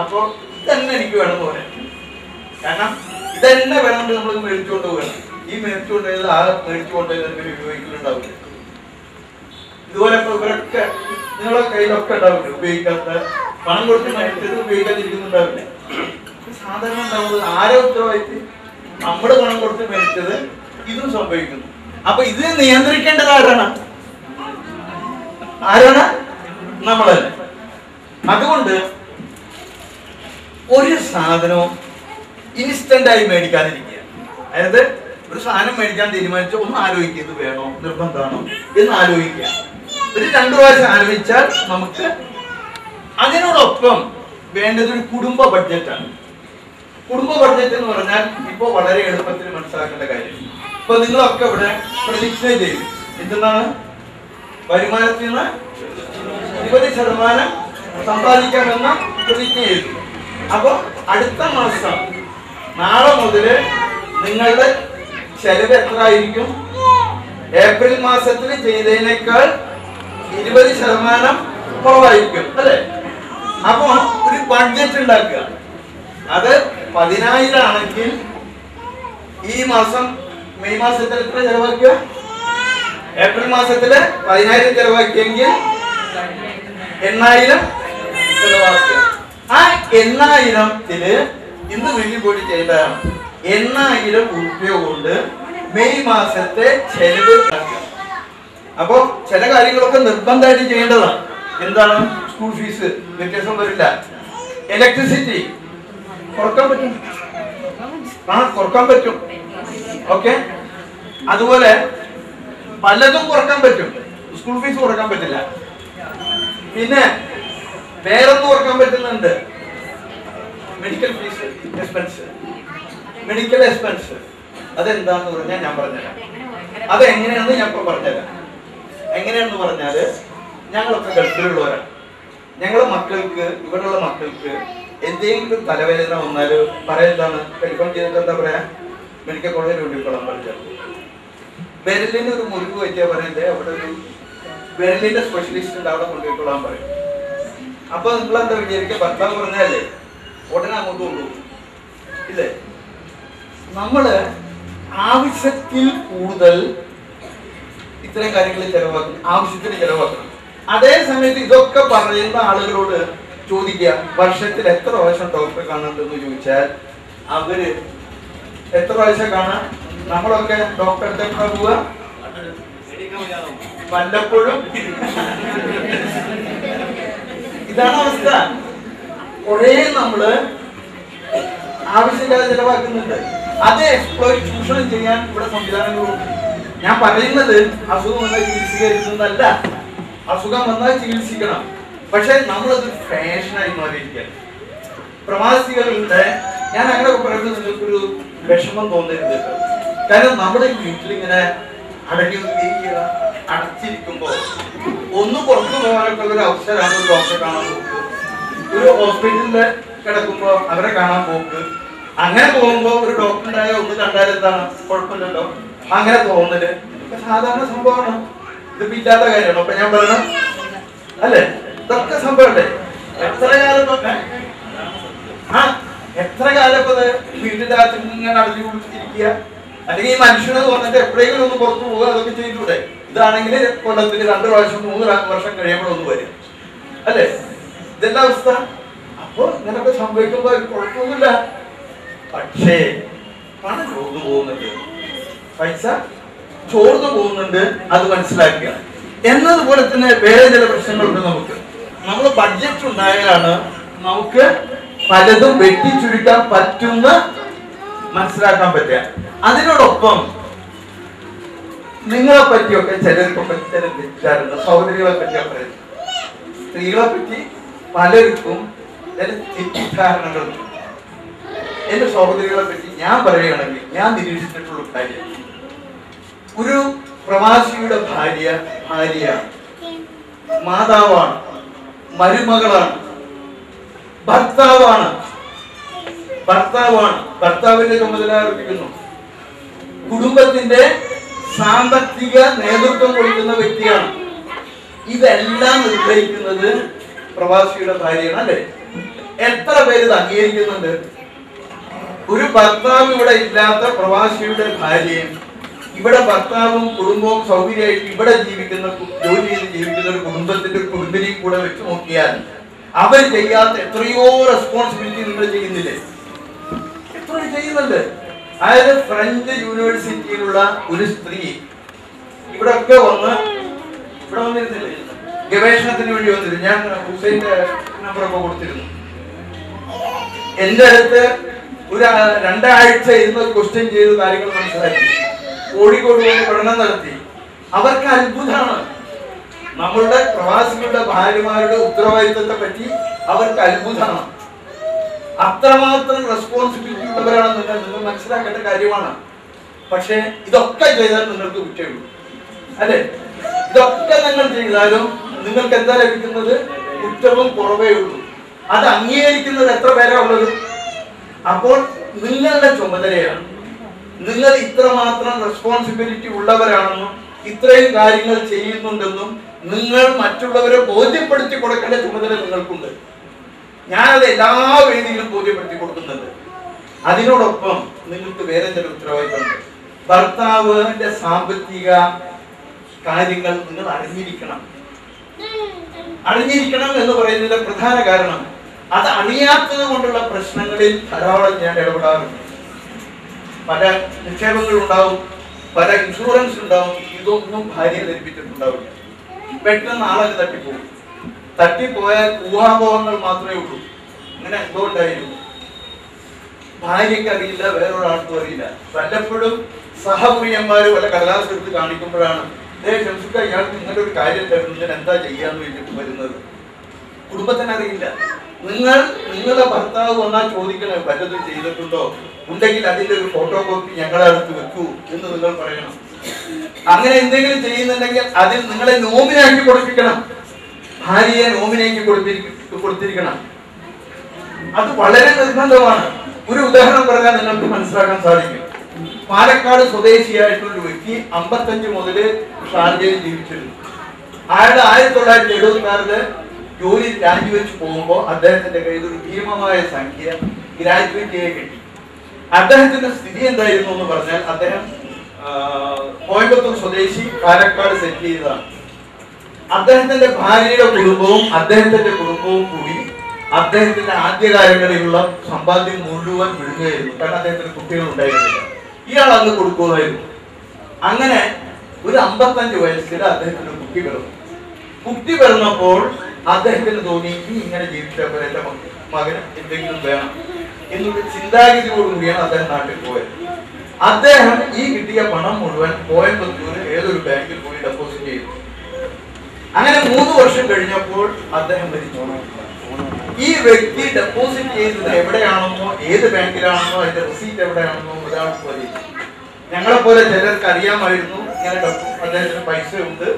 [SPEAKER 1] അപ്പൊ ഇതന്നെ എനിക്ക് വേണമെന്ന് പറയാം. കാരണം ഇതന്നെ വേണമെങ്കിൽ നമ്മൾ മേടിച്ചുകൊണ്ട് പോകണം. ഈ മേടിച്ചുകൊണ്ട് പോയത് ആ മേടിച്ചുകൊണ്ട് ഉപയോഗിക്കുന്നുണ്ടാവില്ല. ഇതുപോലെ ഇവരൊക്കെ നിങ്ങളെ കയ്യിലൊക്കെ ഉണ്ടാവില്ല ഉപയോഗിക്കാത്ത, പണം കൊടുത്ത് മേടിച്ചത് ഉപയോഗിക്കാതിരിക്കുന്നുണ്ടാവില്ല. സാധാരണ ഉണ്ടാവുന്നത് ആരോ ഉത്തരവായിട്ട് നമ്മള് പണം കൊടുത്ത് മേടിച്ചത് ഇതും സംഭവിക്കുന്നു. അപ്പൊ ഇത് നിയന്ത്രിക്കേണ്ടത് ആരാണ്? നമ്മളല്ലേ. അതുകൊണ്ട് ഒരു സാധനവും ഇൻസ്റ്റന്റ് ആയി മേടിക്കാതിരിക്കുക. അതായത് ഒരു സാധനം മേടിക്കാൻ തീരുമാനിച്ച ഒന്ന് ആലോചിക്കുക, ഇത് വേണോ, നിർബന്ധമാണോ എന്ന് ആലോചിക്കുക. ഒരു 2 പ്രാവശ്യം ആലോചിച്ചാൽ നമുക്ക് അതിനോടൊപ്പം വേണ്ടത് ഒരു കുടുംബ ബഡ്ജറ്റാണ്. കുടുംബ ബഡ്ജറ്റ് എന്ന് പറഞ്ഞാൽ ഇപ്പൊ വളരെ എളുപ്പത്തിൽ മനസ്സിലാക്കേണ്ട കാര്യം. ഇപ്പൊ നിങ്ങളൊക്കെ ഇവിടെ പ്രതിജ്ഞ ചെയ്തു, എന്താണ് വരുമാനത്തിൽ നിന്ന് 20% സമ്പാദിക്കാമെന്ന പ്രതിജ്ഞ ചെയ്തു. അപ്പൊ അടുത്ത മാസം നാളെ മുതല് നിങ്ങളുടെ ചെലവ് എത്ര ആയിരിക്കും? ഏപ്രിൽ മാസത്തിൽ ചെയ്തതിനേക്കാൾ 20% കുറവായിരിക്കും അല്ലെ? അപ്പൊ ഒരു ബഡ്ജറ്റ് ഉണ്ടാക്കുക. അത് 10,000 ആണെങ്കിൽ ഈ മാസം മെയ് മാസത്തിൽ എത്ര ചെലവാക്കുക? ഏപ്രിൽ മാസത്തില് 10,000 ചെലവാക്കിയെങ്കിൽ 8,000 ചെലവാക്കുക. ആ 8,000-ത്തില് ഇന്ന് വീട്ടിൽ പോയി ചെയ്തതാണ് 8,000 രൂപ കൊണ്ട് മെയ് മാസത്തെ ചെലവ്. അപ്പൊ ചില കാര്യങ്ങളൊക്കെ നിർബന്ധമായിട്ട് ചെയ്യേണ്ടതാണ്. എന്താണ്? സ്കൂൾ ഫീസ് വ്യത്യാസം വരില്ല. ഇലക്ട്രിസിറ്റി കുറക്കാൻ പറ്റും, കുറക്കാൻ പറ്റും. ഓക്കെ, അതുപോലെ പലതും കുറക്കാൻ പറ്റും. സ്കൂൾ ഫീസ് കുറക്കാൻ പറ്റില്ല. പിന്നെ വേറൊന്നും കുറക്കാൻ പറ്റുന്നുണ്ട്, medical fees expense. Medical expense അതെന്താന്ന് പറഞ്ഞാൽ ഞാൻ പറഞ്ഞുതരാം. അതെങ്ങനെയാണെന്ന് ഞാൻ ഇപ്പൊ പറഞ്ഞുതരാം. എങ്ങനെയാണെന്ന് പറഞ്ഞാല് ഞങ്ങളൊക്കെ ഗൾഫിലുള്ളവരാണ്. ഞങ്ങളെ മക്കൾക്ക്, ഇവിടെയുള്ള മക്കൾക്ക് എന്തെങ്കിലും തലവേദന വന്നാല് പറയുന്നതാണ്, ടെലിഫോൺ ചെയ്തിട്ട് എന്താ പറയാ, മെഡിക്കൽ കോളേജിൽ കൊണ്ടുപോയിക്കോളാൻ പറഞ്ഞത്. വിരലിന് ഒരു മുറിവ് വെച്ചാൽ പറയുന്നത് അവിടെ ഒരു വിരലിന്റെ സ്പെഷ്യലിസ്റ്റ് ഉണ്ട്, അവിടെ കൊണ്ടുപോയിക്കോളാൻ പറയും. അപ്പൊ നിങ്ങളെന്താ വിചാരിക്കുക, ഭർത്താവ് പറഞ്ഞാലേ ഉടനെ അങ്ങോട്ട് കൊണ്ടുപോകും ഇല്ലേ? നമ്മള് ആവശ്യത്തിൽ കൂടുതൽ ഇത്തരം കാര്യങ്ങൾ ചെലവാക്കണം, ആവശ്യത്തിന് ചെലവാക്കണം. അതേ സമയത്ത് ഇതൊക്കെ പറയുന്ന ആളുകളോട് ചോദിക്കുക, വർഷത്തിൽ എത്ര പ്രാവശ്യം ഡോക്ടറെ കാണുന്നുണ്ടെന്ന് ചോദിച്ചാൽ അവര് എത്ര പ്രാവശ്യം കാണാം? നമ്മളൊക്കെ ഡോക്ടറെ പോവുക വല്ലപ്പോഴും. ഇതാണ് അവസ്ഥ. കുറെ നമ്മള് ആവശ്യമില്ലാതെ ചെലവാക്കുന്നുണ്ട്. അത് എക്സ്പ്ലോയിറ്റ്, ചൂഷണം ചെയ്യാൻ ഇവിടെ സംവിധാനങ്ങളുണ്ട്. ഞാൻ പറയുന്നത് അസുഖം വന്നാൽ ചികിത്സിക്കരുതെന്നല്ല. അസുഖം വന്നാൽ ചികിത്സിക്കണം. പക്ഷെ നമ്മളത് ഫാഷനായി മാറിയിരിക്കുകയാണ്. പ്രവാസികളുടെ, ഞാൻ അങ്ങനെ പറയുന്നത് നിങ്ങൾക്കൊരു വിഷമം തോന്നരുത്. കാരണം നമ്മുടെ വീട്ടിലിങ്ങനെ അടച്ചിരിക്കുമ്പോ ഒന്ന് പുറത്തു പോകാനൊക്കെ ഒരു അവസരമാണ് ഒരു ഡോക്ടറെ കാണാൻ പോക്ക്, ഒരു ഹോസ്പിറ്റലില് കിടക്കുമ്പോ അവരെ കാണാൻ പോക്ക്. അങ്ങനെ പോകുമ്പോ ഒരു ഡോക്ടറുണ്ടായ ഒന്ന് കണ്ടാൽ എന്താണ്, കുഴപ്പമില്ലല്ലോ, അങ്ങനെ തോന്നല് സാധാരണ സംഭവമാണ്. ഇതിപ്പോ ഇല്ലാത്ത കാര്യമാണ്. അപ്പൊ ഞാൻ പറയണം അല്ലേ, ഇതൊക്കെ സംഭവല്ലേ. എത്ര കാലം ഇപ്പൊ വീട്ടിന്റെ അകത്ത് ഇങ്ങനെ അടച്ചു കുടിച്ചിരിക്കുക, അല്ലെങ്കിൽ ഈ മനുഷ്യന് തോന്നിട്ട് എപ്പോഴെങ്കിലും ഒന്ന് പുറത്തു പോകുക, അതൊക്കെ ചെയ്തിട്ടൂടെ? ഇതാണെങ്കിൽ കൊല്ലത്തിന് 2 പ്രാവശ്യം 3 വർഷം കഴിയുമ്പോഴൊന്നും വരും അല്ലേ? ഇതെല്ലാം അവസ്ഥ. അപ്പൊ ഇങ്ങനൊക്കെ സംഭവിക്കുമ്പോ കുഴപ്പമൊന്നുമില്ല. പക്ഷേ പണം ചോർന്നു പോകുന്നുണ്ട്, പൈസ ചോർന്നു പോകുന്നുണ്ട്, അത് മനസ്സിലാക്കുക. എന്നതുപോലെ തന്നെ വേറെ ചില പ്രശ്നങ്ങളുണ്ട്. നമ്മൾ ബഡ്ജറ്റ് ഉണ്ടായാലാണ് നമുക്ക് പലതും വെട്ടി ചുരുക്കാൻ പറ്റുന്ന മനസ്സിലാക്കാൻ പറ്റുക. അതിനോടൊപ്പം നിങ്ങളെ പറ്റിയൊക്കെ ചിലർക്കൊക്കെ ചില തെറ്റാറുണ്ട്. സഹോദരികളെ പറ്റിയൊക്കെ പറയുന്നത്, സ്ത്രീകളെ പറ്റി പലർക്കും ചില തെറ്റിദ്ധാരണകളുണ്ട്. എന്റെ സഹോദരികളെ പറ്റി ഞാൻ പറയുകയാണെങ്കിൽ, ഞാൻ നിരീക്ഷിച്ചിട്ടുള്ള കാര്യം, ഒരു പ്രവാസിയുടെ ഭാര്യയാണ്, മാതാവാണ്, മരുമകളാണ്, ഭർത്താവാണ്. ഭർത്താവിന്റെ ചുമതല അർപ്പിക്കുന്നു. കുടുംബത്തിന്റെ സാമ്പത്തിക നേതൃത്വം കൊടുക്കുന്ന വ്യക്തിയാണ്. ഇതെല്ലാം നിർവഹിക്കുന്നത് പ്രവാസിയുടെ ഭാര്യയാണ് അല്ലെ? എത്ര പേര് ഇത് അംഗീകരിക്കുന്നുണ്ട്? ഒരു ഭർത്താവ് ഇവിടെ ഇല്ലാത്ത പ്രവാസിയുടെ ഭാര്യയും ഇവിടെ ഭർത്താവും കുടുംബവും സൗകര്യമായിട്ട് ഇവിടെ ജീവിക്കുന്ന, ജോലി ചെയ്ത് ജീവിക്കുന്ന ഒരു കുടുംബിനെയും കൂടെ വെച്ച് നോക്കിയാൽ അവർ ചെയ്യാത്ത എത്രയോ റെസ്പോൺസിബിലിറ്റി നിങ്ങൾ ചെയ്യുന്നില്ലേ? എത്രയോ ചെയ്യുന്നുണ്ട്. അതായത് ഫ്രഞ്ച് യൂണിവേഴ്സിറ്റിയിലുള്ള ഒരു സ്ത്രീ ഇവിടെ വന്നിരുന്നില്ലേ, ഗവേഷണത്തിന് വേണ്ടി വന്നിരുന്നു. ഞാൻ ഹുസൈന്റെ നമ്പറൊക്കെ കൊടുത്തിരുന്നു. എന്റെ അടുത്ത് ഒരു 2 ആഴ്ച ഇരുന്ന് ക്വസ്റ്റ്യൻ ചെയ്ത് കാര്യങ്ങൾ മനസ്സിലാക്കി. കോഴിക്കോട് വന്ന് പഠനം നടത്തി. അവർക്ക് അത്ഭുതമാണ്. നമ്മളുടെ പ്രവാസികളുടെ ഭാര്യമാരുടെ ഉത്തരവാദിത്വത്തെ പറ്റി അവർക്ക് അത്ഭുതമാണ്. അത്രമാത്രം റെസ്പോൺസിബിലിറ്റി ഉള്ളവരാണ് നിങ്ങൾ മനസ്സിലാക്കേണ്ട കാര്യമാണ്. പക്ഷെ ഇതൊക്കെ ചെയ്താൽ നിങ്ങൾക്ക് കുറ്റമുള്ളൂ അല്ലെ? ഇതൊക്കെ നിങ്ങൾ ചെയ്താലും നിങ്ങൾക്ക് എന്താ ലഭിക്കുന്നത്? കുറ്റവും കുറവേ ഉള്ളൂ. അത് അംഗീകരിക്കുന്നത് എത്ര പേരാ ഉള്ളത്? അപ്പോൾ നിങ്ങളുടെ ചുമതലയാണ്. നിങ്ങൾ ഇത്രമാത്രം റെസ്പോൺസിബിലിറ്റി ഉള്ളവരാണെന്നും ഇത്രയും കാര്യങ്ങൾ ചെയ്യുന്നുണ്ടെന്നും നിങ്ങൾ മറ്റുള്ളവരെ ബോധ്യപ്പെടുത്തി കൊടുക്കേണ്ട ചുമതല നിങ്ങൾക്കുണ്ട്. ഞാനത് എല്ലാ വേദിയിലും ബോധ്യപ്പെടുത്തി കൊടുക്കുന്നുണ്ട്. അതിനോടൊപ്പം നിങ്ങൾക്ക് വേറെ ചില ഉത്തരവാദിത്തമുണ്ട്. ഭർത്താവിന്റെ സാമ്പത്തിക കാര്യങ്ങൾ നിങ്ങൾ അറിഞ്ഞിരിക്കണം എന്ന് പറയുന്നതിന്റെ പ്രധാന കാരണം അത് അറിയാത്തത് കൊണ്ടുള്ള പ്രശ്നങ്ങളിൽ ധാരാളം ഞാൻ ഇടപെടാറുണ്ട്. പല നിക്ഷേപങ്ങൾ ഉണ്ടാവും, പല ഇൻഷുറൻസ് ഉണ്ടാവും. ഇതൊന്നും ഭാര്യയെ ധരിപ്പിച്ചിട്ടുണ്ടാവില്ല. പെട്ടെന്ന് ആളെ തട്ടിപ്പോയാൽ ഊഹാപോഹങ്ങൾ മാത്രമേ ഉള്ളൂ. അങ്ങനെ എന്തുകൊണ്ടായിരുന്നു? ഭാര്യയ്ക്ക് അറിയില്ല, വേറൊരാൾക്കും അറിയില്ല. വല്ലപ്പോഴും സഹപ്രിയന്മാര് വല്ല കടലാസ് എടുത്ത് കാണിക്കുമ്പോഴാണ് ഇയാൾക്ക് ഇങ്ങനെ ഒരു കാര്യം തരുന്നു, ഞാൻ എന്താ ചെയ്യാന്ന് വെച്ചിട്ട് വരുന്നത്. കുടുംബത്തിന് അറിയില്ല. നിങ്ങളുടെ ഭർത്താവ് വന്നാൽ ചോദിക്കണം വല്ലതും ചെയ്തിട്ടുണ്ടോ, ഉണ്ടെങ്കിൽ അതിന്റെ ഒരു ഫോട്ടോ കോപ്പി ഞങ്ങളെ അടുത്ത് വെക്കൂ എന്ന് നിങ്ങൾ പറയണം. അങ്ങനെ എന്തെങ്കിലും ചെയ്യുന്നുണ്ടെങ്കിൽ അതിൽ നിങ്ങളെ നോമിനാക്കി കൊടുപ്പിക്കണം. ഭാര്യയെ നോമിനേക്ക് കൊടുത്തിരിക്കണം. അത് വളരെ നിർബന്ധമാണ്. ഒരു ഉദാഹരണം പറഞ്ഞാൽ നിങ്ങൾക്ക് മനസ്സിലാക്കാൻ സാധിക്കും. പാലക്കാട് സ്വദേശിയായിട്ടുള്ള ഒരു വ്യക്തി 55 മുതൽ ഷാർജയിൽ ജീവിച്ചിരുന്നു. അയാളുടെ 1976 ജോലി രാജിവെച്ച് പോകുമ്പോൾ അദ്ദേഹത്തിന്റെ കയ്യിൽ ഒരു ഭീമമായ സംഖ്യ ഗ്രാജുവേറ്റ് കിട്ടി. അദ്ദേഹത്തിന്റെ സ്ഥിതി എന്തായിരുന്നു എന്ന് പറഞ്ഞാൽ അദ്ദേഹം കോയമ്പത്തൂർ സ്വദേശി, പാലക്കാട് സെറ്റിൽ ചെയ്തതാണ്. അദ്ദേഹത്തിന്റെ ഭാര്യയുടെ കുടുംബവും അദ്ദേഹത്തിന്റെ കുടുംബവും കൂടി അദ്ദേഹത്തിന്റെ ആദ്യകാലങ്ങളിലുള്ള സമ്പാദ്യം മുഴുവൻ വിടുകയായിരുന്നു. കാരണം അദ്ദേഹത്തിന് കുട്ടികൾ ഉണ്ടായിരുന്നില്ല. ഇയാൾ അന്ന് കൊടുക്കുമായിരുന്നു. അങ്ങനെ ഒരു 55 വയസ്സിൽ അദ്ദേഹത്തിന് കുട്ടി പിറന്നപ്പോൾ അദ്ദേഹത്തിന് തോന്നി ഇങ്ങനെ ജീവിച്ചപ്പോൾ എന്റെ മകന് എന്തെങ്കിലും വേണം എന്നൊരു ചിന്താഗതിയോടുകൂടിയാണ് അദ്ദേഹം നാട്ടിൽ പോയത്. അദ്ദേഹം ഈ കിട്ടിയ പണം മുഴുവൻ കോയമ്പത്തൂര് ഏതൊരു ബാങ്കിൽ പോയി ഡെപ്പോസിറ്റ് ചെയ്തു. അങ്ങനെ 3 വർഷം കഴിഞ്ഞപ്പോൾ അദ്ദേഹം മരിച്ചു. ഈ വ്യക്തി ഡെപ്പോസിറ്റ് ചെയ്തത് എവിടെയാണെന്നോ ഏത് ബാങ്കിലാണെന്നോ അതിന്റെ റെസീറ്റ് എവിടെയാണെന്നോ ഒരാൾക്ക് അറിയില്ല. ഞങ്ങളെ പോലെ ചിലർക്ക് അറിയാമായിരുന്നു ഇങ്ങനെ അദ്ദേഹത്തിന് പൈസ ഉണ്ട്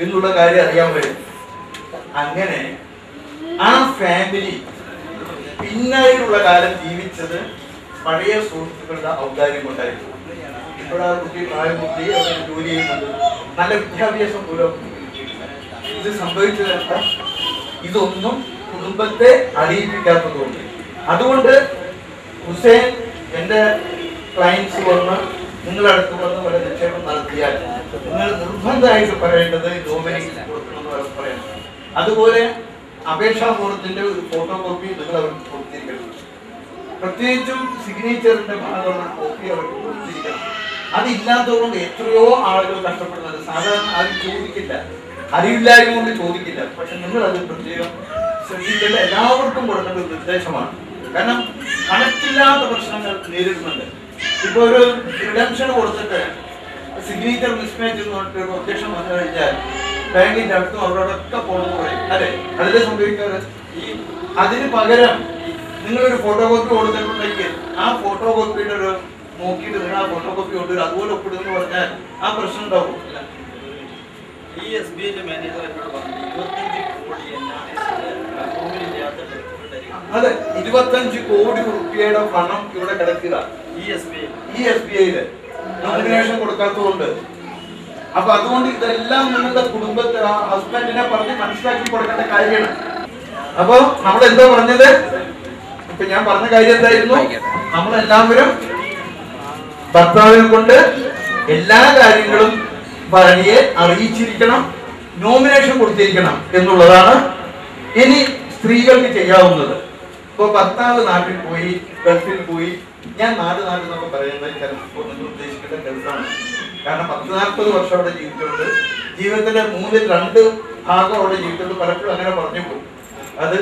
[SPEAKER 1] എന്നുള്ള കാര്യം അറിയാമായിരുന്നു. അങ്ങനെ ആ ഫാമിലി പിന്നീടുള്ള കാലം ജീവിച്ചത് പഴയ സുഹൃത്തുക്കളുടെ ഔദാര്യം കൊണ്ടായിരുന്നു. ഇപ്പോഴാ കുട്ടി പ്രായപൂർത്തി ജോലി ചെയ്യുന്നത്, നല്ല വിദ്യാഭ്യാസം പുരോഗമിക്കും. ഇത് സംഭവിച്ചത് എന്താ? ഇതൊന്നും കുടുംബത്തെ അറിയിപ്പിക്കാത്തതുകൊണ്ട്. അതുകൊണ്ട് ഹുസൈൻ എന്റെ ക്ലയൻസ് വന്ന് നിങ്ങളുടെ അടുത്ത് വന്ന് വല്ല നിക്ഷേപം നടത്തിയാൽ നിങ്ങൾ നിർബന്ധമായിട്ട് പറയേണ്ടത് നോമിനി കൊടുക്കണമെന്ന് പറയണം. അതുപോലെ അപേക്ഷാ ഫോറത്തിന്റെ ഒരു ഫോട്ടോ കോപ്പി നിങ്ങൾ അവർക്ക് കൊടുത്തിരിക്കണം. പ്രത്യേകിച്ചും സിഗ്നേച്ചറിന്റെ ഭാഗമുള്ള കോപ്പി അവർക്ക് കൊടുത്തിരിക്കണം. അതില്ലാത്തതുകൊണ്ട് എത്രയോ ആളുകൾ കഷ്ടപ്പെടുന്നത്. സാധാരണ ആരും ചോദിക്കില്ല, അറിവില്ലായ്മ കൊണ്ട് ചോദിക്കില്ല. പക്ഷെ നിങ്ങൾ അത് പ്രത്യേകം ശ്രദ്ധിക്കേണ്ട, എല്ലാവർക്കും കൊടുക്കേണ്ട ഒരു നിർദ്ദേശമാണ്. കാരണം കണക്കില്ലാത്ത പ്രശ്നങ്ങൾ നേരിടുന്നുണ്ട്. ഇപ്പൊ ഒരു റിഡംഷൻ കൊടുത്തിട്ട് സിഗ്നേച്ചർ മിസ്മാച്ച് എന്ന് പറഞ്ഞിട്ട് ഒരു ഒബ്ജക്ഷൻ വന്നു കഴിഞ്ഞാൽ ബാങ്കിന്റെ അടുത്തും അവരോടൊക്കെ പോകണമെന്ന് പറയും അല്ലെ? അതിലെ സംഭവിക്കാറ് അതിന് പകരം നിങ്ങളൊരു ഫോട്ടോ കോപ്പി കൊടുത്തിട്ടുണ്ടെങ്കിൽ ആ ഫോട്ടോ കോപ്പിയുടെ ഒരു നോക്കിയിട്ട് നിങ്ങൾ ആ ഫോട്ടോ കോപ്പി കൊണ്ടുവരും, അതുപോലെ ഒപ്പിടുമെന്ന് പറഞ്ഞാൽ ആ പ്രശ്നം ഉണ്ടാവും.
[SPEAKER 2] ഈ SBI മാനേജർ എന്നോട് പറഞ്ഞു
[SPEAKER 1] 25 കോടി റുപ്യയുടെ പണം ഇവിടെ കിടക്കുക ഈ SBI നോമിനേഷൻ കൊടുക്കാത്തതുകൊണ്ട്. അപ്പൊ അതുകൊണ്ട് ഇതെല്ലാം നിങ്ങളുടെ കുടുംബത്തെ ഹസ്ബൻഡിനെ പറഞ്ഞ് മനസ്സിലാക്കി കൊടുക്കേണ്ട കാര്യമാണ്. അപ്പൊ നമ്മൾ എന്താ പറഞ്ഞത്? ഇപ്പൊ ഞാൻ പറഞ്ഞ കാര്യം എന്തായിരുന്നു? നമ്മളെല്ലാവരും ഭർത്താവിനെ കൊണ്ട് എല്ലാ കാര്യങ്ങളും ഭാര്യയെ അറിയിച്ചിരിക്കണം, നോമിനേഷൻ കൊടുത്തിരിക്കണം എന്നുള്ളതാണ് ഇനി സ്ത്രീകൾക്ക് ചെയ്യാവുന്നത്. ഇപ്പൊ ഭർത്താവ് നാട്ടിൽ പോയി, ഗൾഫിൽ പോയി, ഞാൻ നാട് എന്നൊക്കെ പറയുന്നത് ചിലപ്പോൾ നിങ്ങൾ ഉദ്ദേശിക്കേണ്ട ഗൾഫാണ്. കാരണം 10-40 വർഷം അവിടെ ജീവിച്ചിട്ടുണ്ട്. ജീവിതത്തിന്റെ 2/3 ഭാഗം അവിടെ ജീവിച്ചിട്ടുണ്ട്. പലപ്പോഴും അങ്ങനെ പറഞ്ഞു പോകും. അത്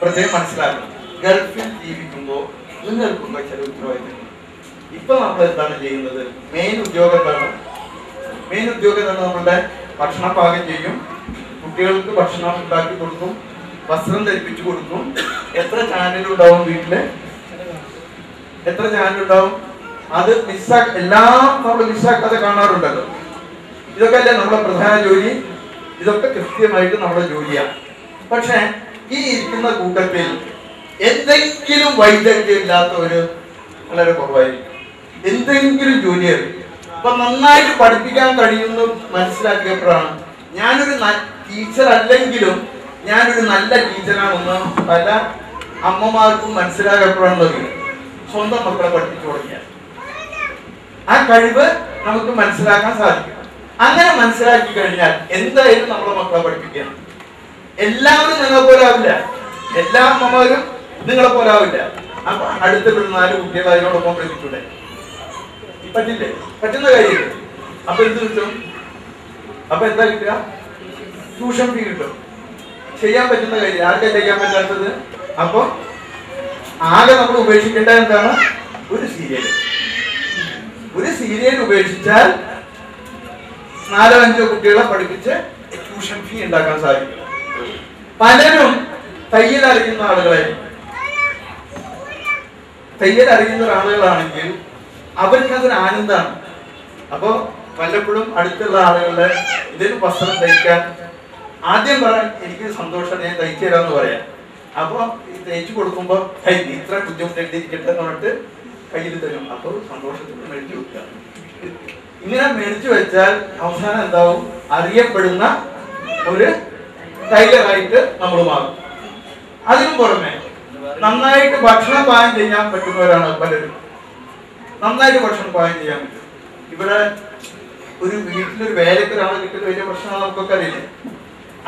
[SPEAKER 1] പ്രത്യേകം മനസ്സിലാക്കണം. ഗൾഫിൽ ജീവിക്കുമ്പോൾ നിങ്ങൾക്കുള്ള ചില ഉത്തരവാദിത്തങ്ങൾ. ഇപ്പൊ നമ്മൾ എന്താണ് ചെയ്യുന്നത്? മെയിൻ ഉദ്യോഗം എന്താണ്? മെയിൻ ഉദ്യോഗം എന്താണ്? നമ്മളുടെ ഭക്ഷണം പാകം ചെയ്യും, കുട്ടികൾക്ക് ഭക്ഷണം ഉണ്ടാക്കി കൊടുക്കും, വസ്ത്രം ധരിപ്പിച്ചു കൊടുക്കും. എത്ര ചാനലുണ്ടാവും വീട്ടില്? എത്ര ചാനലുണ്ടാവും? അത് എല്ലാം നമ്മൾ മിസ്സാക്കാതെ കാണാറുണ്ടല്ലോ. ഇതൊക്കെ അല്ലേ നമ്മുടെ പ്രധാന ജോലി? ഇതൊക്കെ കൃത്യമായിട്ട് നമ്മുടെ ജോലിയാണ്. പക്ഷെ ഈ ഇരിക്കുന്ന കൂട്ടത്തിൽ എന്തെങ്കിലും വൈദഗ്ധ്യം ഇല്ലാത്തവര് വളരെ കുറവായിരിക്കും. എന്തെങ്കിലും ജോലി അറിയും. അപ്പൊ നന്നായിട്ട് പഠിപ്പിക്കാൻ കഴിയുമെന്ന് മനസ്സിലാക്കിയപ്പോഴാണ് ഞാനൊരു ടീച്ചർ അല്ലെങ്കിലും ഞാനൊരു നല്ല ടീച്ചറാണെന്ന് പല അമ്മമാർക്കും മനസ്സിലാക്കപ്പോഴാണ് അറിയുന്നത്. സ്വന്തം മക്കളെ പഠിപ്പിച്ചു കൊടുക്കുക. ആ കഴിവ് നമുക്ക് മനസ്സിലാക്കാൻ സാധിക്കും. അങ്ങനെ മനസ്സിലാക്കി കഴിഞ്ഞാൽ എന്തായാലും നമ്മളെ മക്കളെ പഠിപ്പിക്കണം. എല്ലാവരും നിങ്ങളെ പോലെ ആവില്ല, എല്ലാ അമ്മമാരും നിങ്ങളെ പോലെ ആവില്ല. അപ്പൊ അടുത്ത 4 കുട്ടികൾ അതിനോടൊപ്പം പഠിപ്പിച്ചൂടെ? പറ്റില്ലേ? പറ്റുന്ന കാര്യമില്ല. അപ്പൊ എന്ത് കിട്ടും? അപ്പൊ എന്താ കിട്ടുക? ട്യൂഷൻ ഫീ കിട്ടും. ചെയ്യാൻ പറ്റുന്ന കാര്യം. ആർക്കാ ചെയ്യാൻ പറ്റാത്തത്? അപ്പൊ ആകെ നമ്മൾ ഉപേക്ഷിക്കേണ്ട എന്താണ്? ഒരു സീരിയൽ. ഒരു സീരിയൽ ഉപേക്ഷിച്ചാൽ 4-5 കുട്ടികളെ പഠിപ്പിച്ച് ട്യൂഷൻ ഫീ ഉണ്ടാക്കാൻ സാധിക്കും. പലരും തയ്യൽ അറിയുന്ന ആളുകളാണെങ്കിൽ അവർക്കതൊരു ആനന്ദമാണ്. അപ്പൊ വല്ലപ്പോഴും അടുത്തുള്ള ആളുകളുടെ ഇതിന് വസ്ത്രം തയ്ക്കാൻ ആദ്യം പറയാൻ എനിക്ക് സന്തോഷം, ഞാൻ തയ്ച്ചു തരാമെന്ന് പറയാം. അപ്പൊ തയ്ച്ചു കൊടുക്കുമ്പോ ഇത്ര ബുദ്ധിമുട്ടിരിക്കട്ടെ എന്ന് പറഞ്ഞിട്ട് കയ്യിൽ തരും. അപ്പൊ സന്തോഷത്തിന് മേടിച്ചു വെക്കുക. ഇങ്ങനെ മേടിച്ചു വെച്ചാൽ അവസാനം എന്താവും? അറിയപ്പെടുന്ന ഒരു ടൈലറായിട്ട് നമ്മൾ മാറും. അതിനും പുറമെ നന്നായിട്ട് ഭക്ഷണം പാകം ചെയ്യാൻ പറ്റുന്നവരാണ് പലരും. നന്നായിട്ട് ഭക്ഷണം പാകം ചെയ്യാൻ പറ്റും. ഇവിടെ ഒരു വീട്ടിലൊരു വേലയ്ക്ക് ഒരാളെ കിട്ടുന്ന വലിയ പ്രശ്നമാണ്, നമുക്കൊക്കെ അറിയില്ലേ?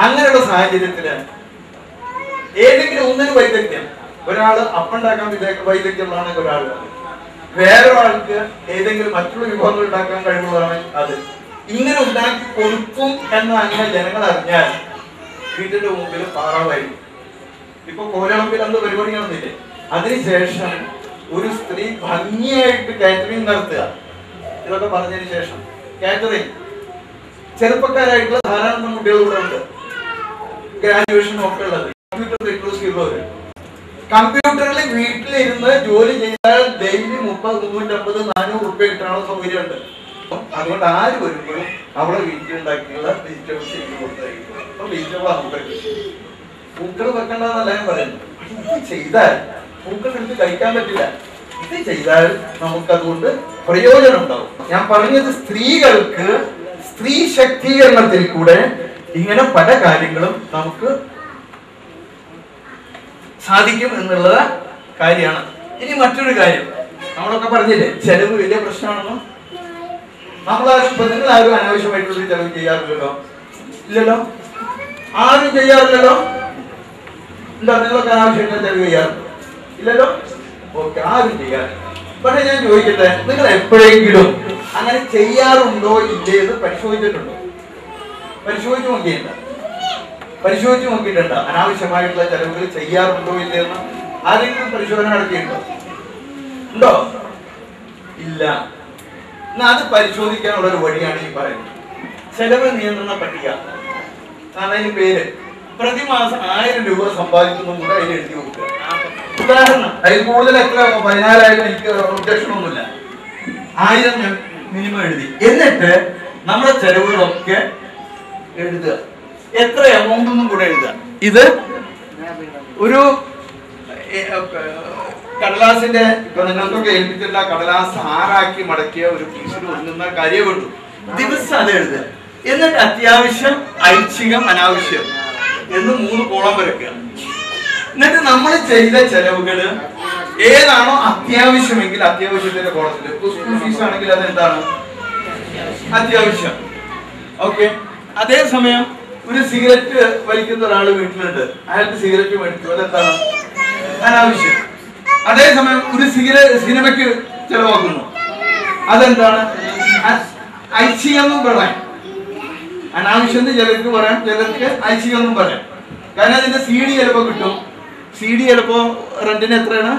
[SPEAKER 1] അങ്ങനെയുള്ള സാഹചര്യത്തില് ഏതെങ്കിലും ഒന്നിന് വൈദഗ്ധ്യം, ഒരാള് അപ്പുണ്ടാക്കാൻ വൈദഗ്ധ്യമുള്ളതാണെങ്കിൽ ഒരാൾ, വേറൊരാൾക്ക് ഏതെങ്കിലും മറ്റുള്ള വിഭവങ്ങൾ ഉണ്ടാക്കാൻ കഴിവുള്ളതാണ് അത്. ഇങ്ങനെ ഉണ്ടാക്കി കൊടുക്കും എന്ന് അങ്ങനെ ജനങ്ങൾ അറിഞ്ഞാൽ വീട്ടിന്റെ മുമ്പിൽ പാറാവായിരിക്കും. ഇപ്പൊ കോലാമ്പിൽ അന്ന് പരിപാടി നടന്നില്ലേ? അതിനുശേഷം ഒരു സ്ത്രീ ഭംഗിയായിട്ട് കാറ്ററിംഗ് നടത്തുക. ഇതൊക്കെ പറഞ്ഞതിന് ശേഷം കാറ്ററിംഗ്, ചെറുപ്പക്കാരായിട്ടുള്ള ധാരാളം കുട്ടികൾ കൂടെ ഉണ്ട്, ഗ്രാജുവേഷനും ഒക്കെ ഉള്ളത്, കമ്പ്യൂട്ടർ എക്സ്ക്ലൂസീവ്. കമ്പ്യൂട്ടറിൽ വീട്ടിലിരുന്ന് ജോലി ചെയ്താൽ ഡെയിലി 30, 350, 400 റുപ്യ കിട്ടാനുള്ള സൗകര്യമുണ്ട്. അതുകൊണ്ട് ആര് വരുമ്പോഴും അവളെ വീട്ടിലുണ്ടാക്കിയുള്ള വെജിറ്റബിൾസ് എനിക്ക് കൊടുത്തായിരിക്കും. അപ്പൊ വെജിറ്റബിൾ പൂക്കൾ വെക്കണ്ടെന്നല്ല ഞാൻ പറയുന്നത്. ഇത് ചെയ്താൽ പൂക്കൾ എടുത്ത് കഴിക്കാൻ പറ്റില്ല. ഇത് ചെയ്താൽ നമുക്കതുകൊണ്ട് പ്രയോജനം ഉണ്ടാവും. ഞാൻ പറഞ്ഞത് സ്ത്രീകൾക്ക് സ്ത്രീ ശക്തീകരണത്തിൽ കൂടെ ഇങ്ങനെ പല കാര്യങ്ങളും നമുക്ക് സാധിക്കും എന്നുള്ള കാര്യമാണ്. ഇനി മറ്റൊരു കാര്യം, നമ്മളൊക്കെ പറഞ്ഞില്ലേ ചെലവ് വലിയ പ്രശ്നമാണെന്നും. നിങ്ങൾ ആരും അനാവശ്യമായിട്ടുള്ളൊരു ചെലവ് ചെയ്യാറില്ലല്ലോ. ഇല്ലല്ലോ, ആരും ചെയ്യാറില്ലല്ലോ. എന്താ നിങ്ങളൊക്കെ അനാവശ്യമായിട്ട് ചെലവ് ചെയ്യാറുണ്ടോ? ഇല്ലല്ലോ. ഓക്കെ, ആരും ചെയ്യാറില്ല. പക്ഷെ ഞാൻ ചോദിക്കട്ടെ, നിങ്ങൾ എപ്പോഴെങ്കിലും അങ്ങനെ ചെയ്യാറുണ്ടോ ഇല്ലേ എന്ന് പരിശോധിച്ചിട്ടുണ്ടോ? പരിശോധിച്ച് നോക്കിയിട്ടുണ്ടോ? അനാവശ്യമായിട്ടുള്ള ചെലവുകൾ ചെയ്യാറുണ്ടോ ഇല്ലെന്ന് ആരെങ്കിലും പരിശോധന നടത്തിയിട്ടുണ്ടോ? ഉണ്ടോ? ഇല്ല. എന്നാൽ അത് പരിശോധിക്കാനുള്ള ഒരു വഴിയാണ് ഈ പറയുന്നത് ചെലവ് നിയന്ത്രണ പട്ടിക. അതിന് പേര് പ്രതിമാസം 1000 രൂപ സമ്പാദിക്കുന്നതും കൂടെ അതിൽ എഴുതി കൊടുക്കുക. ഉദാഹരണം, അതിൽ കൂടുതൽ എത്ര 14,000 എനിക്ക് ഒബ്ജക്ഷനൊന്നുമില്ല. 1000 മിനിമം എഴുതി. എന്നിട്ട് നമ്മുടെ ചെലവുകളൊക്കെ എഴുതുക. എത്ര എമൗണ്ട് ഒന്നും കൂടെ എഴുതുക. ഇത് ഒരു കടലാസിന്റെ, ഇപ്പൊ നിങ്ങൾക്കൊക്കെ ഏൽപ്പിച്ചിട്ടുള്ള കടലാസ് 6 ആക്കി മടക്കിയ ഒരു പീസിൽ ഒതുങ്ങുന്ന കാര്യമേ ഉള്ളൂ. ദിവസം അത് എഴുതുക. എന്നിട്ട് അത്യാവശ്യം, ഐച്ഛികം, അനാവശ്യം എന്ന് 3 കോളം വരയ്ക്കുക. എന്നിട്ട് നമ്മൾ ചെയ്ത ചെലവുകള് ഏതാണോ അത്യാവശ്യമെങ്കിൽ അത്യാവശ്യത്തിന്റെ കോളത്തിൽ, സ്കൂൾ ഫീസ് ആണെങ്കിൽ അത് എന്താണ് അത്യാവശ്യം. ഓക്കെ. അതേസമയം ഒരു സിഗരറ്റ് വലിക്കുന്ന ഒരാൾ വീട്ടിലുണ്ട്, അയാൾക്ക് സിഗരറ്റ് മേടിക്കും, അതെന്താണ് അനാവശ്യം. അതേസമയം ഒരു സിനിമയ്ക്ക് ചെലവാക്കുന്നു, അതെന്താണ് ഐച്ഛികമെന്നും പറയാം. അനാവശ്യം ചിലർക്ക് പറയാം, ചിലർക്ക് ഐച്ഛികമെന്നും പറയാം. കാരണം അതിന്റെ CD ചിലപ്പോ കിട്ടും. CD ചിലപ്പോ റെന്റിന് എത്രയാണ്?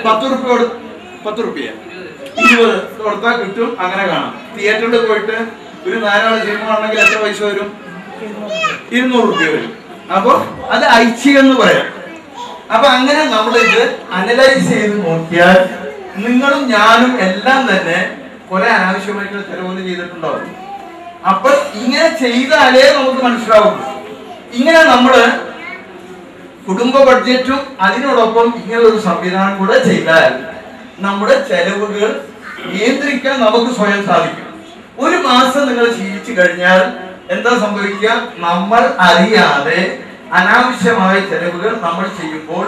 [SPEAKER 1] 10 റുപ്യ 20 കൊടുത്താൽ കിട്ടും. അങ്ങനെ കാണാം. തിയേറ്ററിൽ പോയിട്ട് ഒരു 4 ആൾ സിനിമ ആണെങ്കിൽ എത്ര പൈസ വരും? 200 റുപ്യ വരും. അപ്പൊ അത് ഐച്ഛികം എന്ന് പറയാം. അപ്പൊ അങ്ങനെ നമ്മൾ ഇത് അനലൈസ് ചെയ്ത് നോക്കിയാൽ നിങ്ങളും ഞാനും എല്ലാം തന്നെ കുറെ അനാവശ്യമായിട്ടുള്ള ചെലവുകൾ ചെയ്തിട്ടുണ്ടാവും. അപ്പൊ ഇങ്ങനെ ചെയ്താലേ നമുക്ക് മനസ്സിലാവുള്ളൂ. ഇങ്ങനെ നമ്മള് കുടുംബ ബഡ്ജറ്റും അതിനോടൊപ്പം ഇങ്ങനൊരു സംവിധാനം കൂടെ ചെയ്താൽ നമ്മുടെ ചെലവുകൾ നിയന്ത്രിക്കാൻ നമുക്ക് സ്വയം സാധിക്കും. ഒരു മാസം നിങ്ങൾ ശീലിച്ചു കഴിഞ്ഞാൽ എന്താ സംഭവിക്കുക? നമ്മൾ അറിയാതെ അനാവശ്യമായ ചെലവുകൾ നമ്മൾ ചെയ്യുമ്പോൾ